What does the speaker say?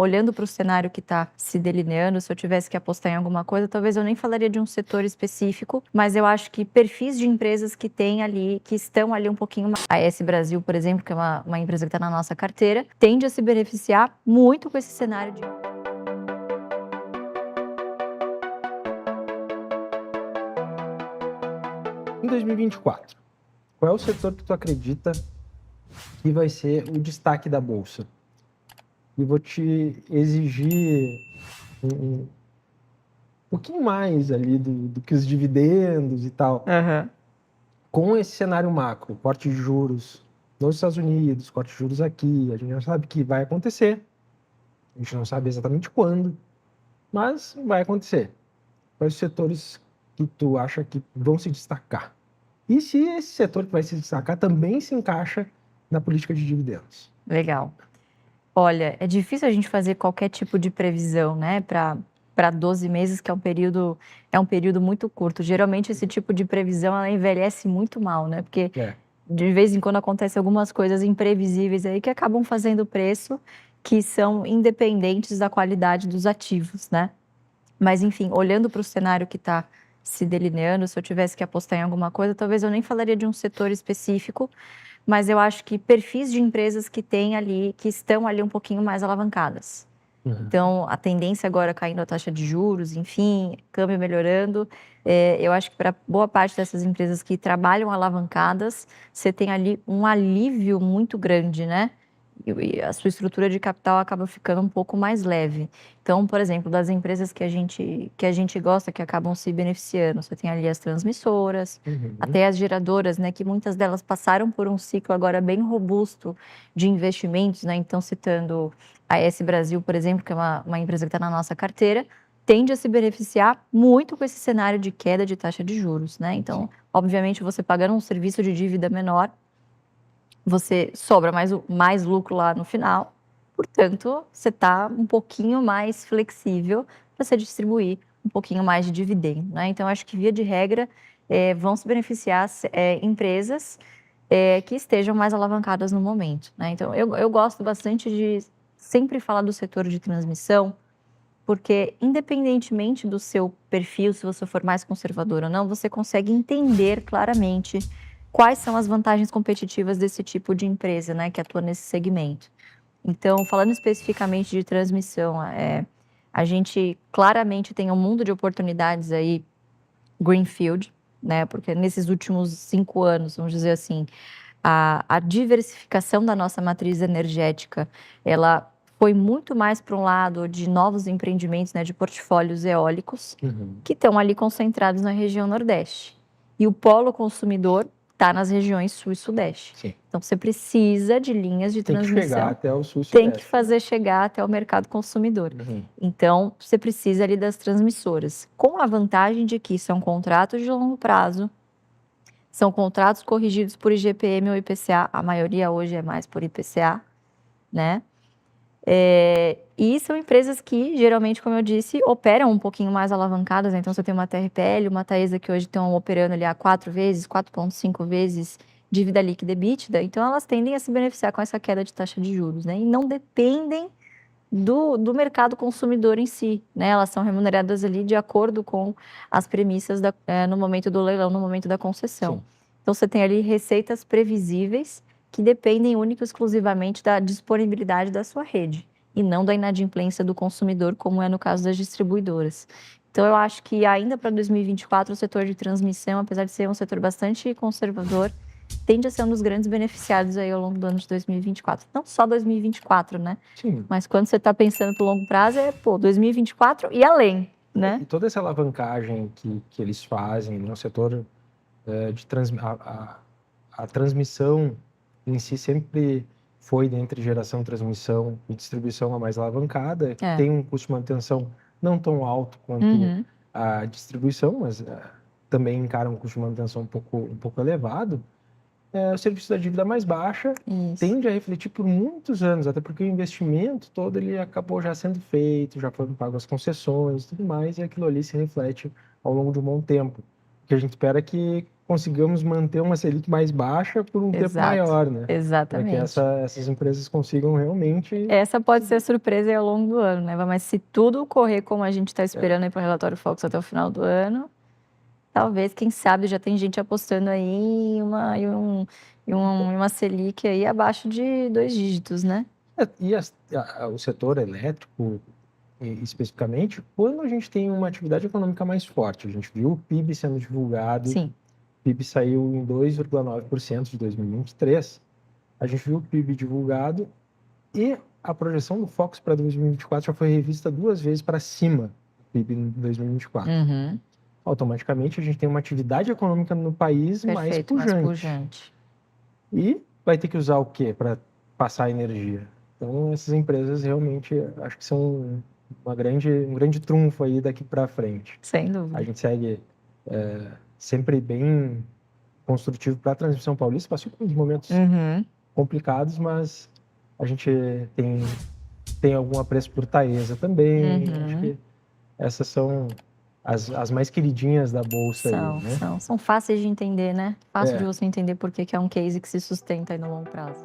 olhando para o cenário que está se delineando, se eu tivesse que apostar em alguma coisa, talvez eu nem falaria de um setor específico, mas eu acho que perfis de empresas que tem ali, que estão ali um pouquinho mais. A AS Brasil, por exemplo, que é uma empresa que está na nossa carteira, tende a se beneficiar muito com esse cenário de... Em 2024, qual é o setor que tu acredita que vai ser o destaque da Bolsa? E vou te exigir um pouquinho mais ali do que os dividendos e tal. Com esse cenário macro, corte de juros nos Estados Unidos, corte de juros aqui, a gente já sabe que vai acontecer. A gente não sabe exatamente quando, mas vai acontecer. Quais os setores que tu acha que vão se destacar? E se esse setor que vai se destacar também se encaixa na política de dividendos? Legal. Olha, é difícil a gente fazer qualquer tipo de previsão, né, para 12 meses, que é um período muito curto. Geralmente esse tipo de previsão ela envelhece muito mal, né? Porque de vez em quando acontecem algumas coisas imprevisíveis aí que acabam fazendo preço que são independentes da qualidade dos ativos, né? Mas enfim, olhando para o cenário que está se delineando, se eu tivesse que apostar em alguma coisa, talvez eu nem falaria de um setor específico, mas eu acho que perfis de empresas que tem ali, que estão ali um pouquinho mais alavancadas. Então, a tendência agora caindo a taxa de juros, enfim, câmbio melhorando, eu acho que para boa parte dessas empresas que trabalham alavancadas, você tem ali um alívio muito grande, né? E a sua estrutura de capital acaba ficando um pouco mais leve. Então, por exemplo, das empresas que a gente gosta, que acabam se beneficiando, você tem ali as transmissoras, até as geradoras, né, que muitas delas passaram por um ciclo agora bem robusto de investimentos, né? Então, citando a AS Brasil, por exemplo, que é uma empresa que está na nossa carteira, tende a se beneficiar muito com esse cenário de queda de taxa de juros, né? Então, obviamente, você pagando um serviço de dívida menor, você sobra mais lucro lá no final, portanto, você está um pouquinho mais flexível para você distribuir um pouquinho mais de dividendo, né? Então, acho que, via de regra, vão se beneficiar empresas que estejam mais alavancadas no momento, né? Então, eu gosto bastante de sempre falar do setor de transmissão, porque, independentemente do seu perfil, se você for mais conservador ou não, você consegue entender claramente quais são as vantagens competitivas desse tipo de empresa, né, que atua nesse segmento. Então, falando especificamente de transmissão, a gente claramente tem um mundo de oportunidades aí, greenfield, né, porque nesses últimos 5 anos, vamos dizer assim, a diversificação da nossa matriz energética, ela foi muito mais para um lado de novos empreendimentos, né, de portfólios eólicos, que estão ali concentrados na região Nordeste. E o polo consumidor está nas regiões Sul e Sudeste. Sim. Então, você precisa de linhas de transmissão. Tem que chegar até o Sul e Tem Sudeste. que fazer chegar até o mercado consumidor. Então, você precisa ali das transmissoras. Com a vantagem de que são contratos de longo prazo, são contratos corrigidos por IGPM ou IPCA, a maioria hoje é mais por IPCA, né? E são empresas que, geralmente, como eu disse, operam um pouquinho mais alavancadas, né? Então, você tem uma TRPL, uma Taesa que hoje estão operando ali a 4 vezes, 4,5 vezes dívida líquida EBITDA, então elas tendem a se beneficiar com essa queda de taxa de juros, né? E não dependem do mercado consumidor em si, né? Elas são remuneradas ali de acordo com as premissas no momento do leilão, no momento da concessão. Sim. Então, você tem ali receitas previsíveis que dependem única e exclusivamente da disponibilidade da sua rede e não da inadimplência do consumidor, como é no caso das distribuidoras. Então, eu acho que ainda para 2024, o setor de transmissão, apesar de ser um setor bastante conservador, tende a ser um dos grandes beneficiados aí ao longo do ano de 2024. Não só 2024, né? Sim. Mas quando você está pensando para o longo prazo, 2024 e além, né? E toda essa alavancagem que eles fazem no setor de a transmissão em si sempre foi, dentre geração, transmissão e distribuição, a mais alavancada. Tem um custo de manutenção não tão alto quanto a distribuição, mas também encara um custo de manutenção um pouco elevado. O serviço da dívida mais baixa tende a refletir por muitos anos, até porque o investimento todo ele acabou já sendo feito, já foram pagas as concessões e tudo mais, e aquilo ali se reflete ao longo de um bom tempo. O que a gente espera é que consigamos manter uma Selic mais baixa por um tempo Exato. maior, né? Para que Exatamente. essas empresas consigam realmente... Essa pode ser a surpresa aí ao longo do ano, né? Mas se tudo correr como a gente está esperando aí para o relatório Focus até o final do ano, talvez, quem sabe, já tem gente apostando aí em uma Selic aí abaixo de 2 dígitos, né? E o setor elétrico, especificamente, quando a gente tem uma atividade econômica mais forte, a gente viu o PIB sendo divulgado, Sim. o PIB saiu em 2,9% de 2023, a gente viu o PIB divulgado e a projeção do Focus para 2024 já foi revista 2 vezes para cima do PIB em 2024. Uhum. Automaticamente a gente tem uma atividade econômica no país mais Perfeito, mais pujante. pujante. E vai ter que usar o quê para passar a energia? Então, essas empresas realmente acho que são um grande trunfo aí daqui para frente. Sem A dúvida. gente segue sempre bem construtivo para a Transmissão Paulista, passou por uns momentos Uhum. complicados, mas a gente tem algum apreço por Taesa também. Acho que essas são as mais queridinhas da Bolsa aí, né? São fáceis de entender, né? Fácil É. de você entender por que é um case que se sustenta aí no longo prazo.